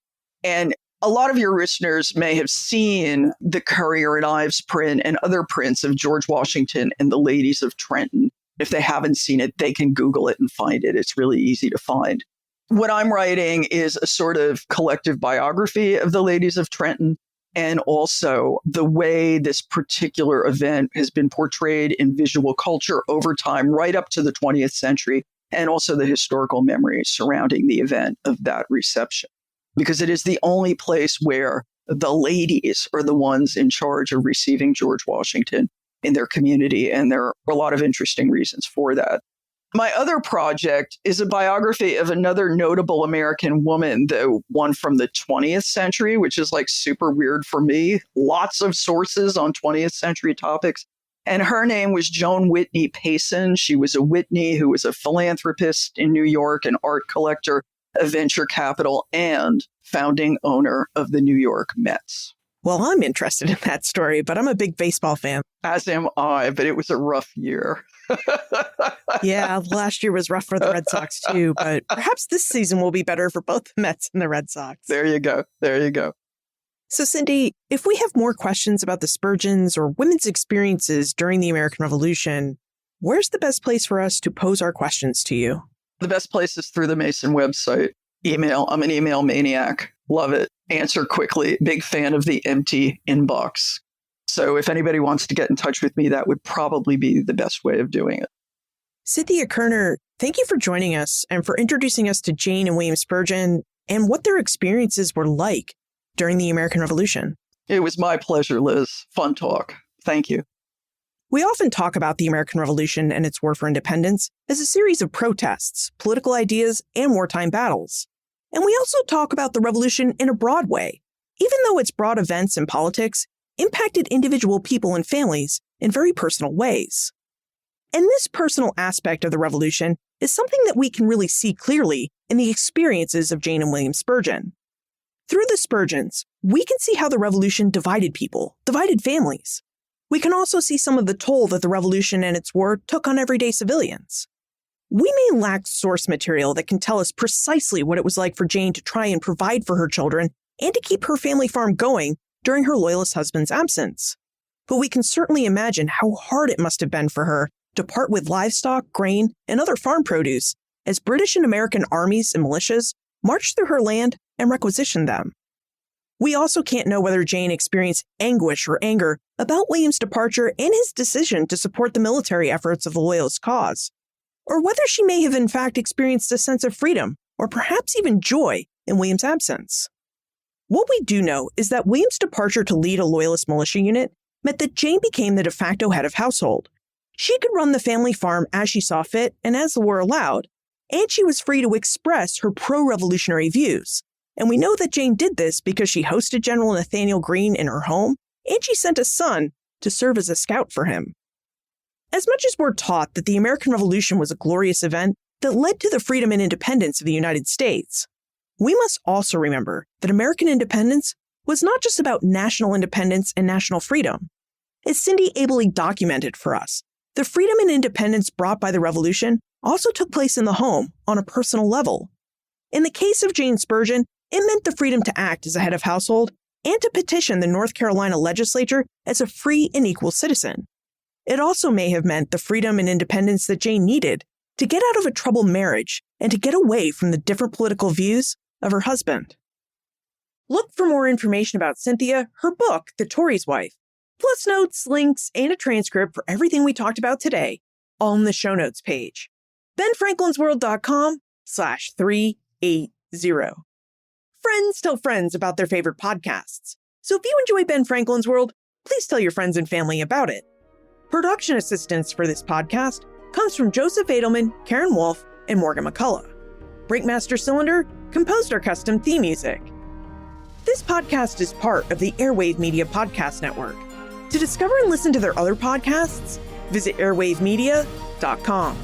And a lot of your listeners may have seen the Courier and Ives print and other prints of George Washington and the ladies of Trenton. If they haven't seen it, they can Google it and find it. It's really easy to find. What I'm writing is a sort of collective biography of the ladies of Trenton, and also the way this particular event has been portrayed in visual culture over time, right up to the 20th century, and also the historical memory surrounding the event of that reception. Because it is the only place where the ladies are the ones in charge of receiving George Washington in their community, and there are a lot of interesting reasons for that. My other project is a biography of another notable American woman, though one from the 20th century, which is like super weird for me. Lots of sources on 20th century topics. And her name was Joan Whitney Payson. She was a Whitney who was a philanthropist in New York, an art collector, a venture capital, and founding owner of the New York Mets. Well, I'm interested in that story, but I'm a big baseball fan. As am I, but it was a rough year. Yeah, last year was rough for the Red Sox too, but perhaps this season will be better for both the Mets and the Red Sox. There you go. There you go. So, Cindy, if we have more questions about the Spurgins or women's experiences during the American Revolution, where's the best place for us to pose our questions to you? The best place is through the Mason website. Email. I'm an email maniac. Love it. Answer quickly. Big fan of the empty inbox. So if anybody wants to get in touch with me, that would probably be the best way of doing it. Cynthia Kierner, thank you for joining us and for introducing us to Jane and William Spurgin and what their experiences were like during the American Revolution. It was my pleasure, Liz. Fun talk. Thank you. We often talk about the American Revolution and its war for independence as a series of protests, political ideas, and wartime battles. And we also talk about the revolution in a broad way, even though its broad events and politics impacted individual people and families in very personal ways. And this personal aspect of the revolution is something that we can really see clearly in the experiences of Jane and William Spurgin. Through the Spurgins, we can see how the revolution divided people, divided families. We can also see some of the toll that the revolution and its war took on everyday civilians. We may lack source material that can tell us precisely what it was like for Jane to try and provide for her children and to keep her family farm going during her Loyalist husband's absence. But we can certainly imagine how hard it must have been for her to part with livestock, grain, and other farm produce as British and American armies and militias marched through her land and requisitioned them. We also can't know whether Jane experienced anguish or anger about William's departure and his decision to support the military efforts of the Loyalist cause, or whether she may have in fact experienced a sense of freedom or perhaps even joy in William's absence. What we do know is that William's departure to lead a Loyalist militia unit meant that Jane became the de facto head of household. She could run the family farm as she saw fit and as the war allowed, and she was free to express her pro-revolutionary views. And we know that Jane did this because she hosted General Nathaniel Greene in her home, and she sent a son to serve as a scout for him. As much as we're taught that the American Revolution was a glorious event that led to the freedom and independence of the United States, we must also remember that American independence was not just about national independence and national freedom. As Cindy ably documented for us, the freedom and independence brought by the Revolution also took place in the home on a personal level. In the case of Jane Spurgin, it meant the freedom to act as a head of household and to petition the North Carolina legislature as a free and equal citizen. It also may have meant the freedom and independence that Jane needed to get out of a troubled marriage and to get away from the different political views of her husband. Look for more information about Cynthia, her book, The Tory's Wife, plus notes, links, and a transcript for everything we talked about today, all in the show notes page. benfranklinsworld.com/380. Friends tell friends about their favorite podcasts. So if you enjoy Ben Franklin's World, please tell your friends and family about it. Production assistance for this podcast comes from Joseph Edelman, Karen Wolf, and Morgan McCullough. Breakmaster Cylinder composed our custom theme music. This podcast is part of the Airwave Media Podcast Network. To discover and listen to their other podcasts, visit airwavemedia.com.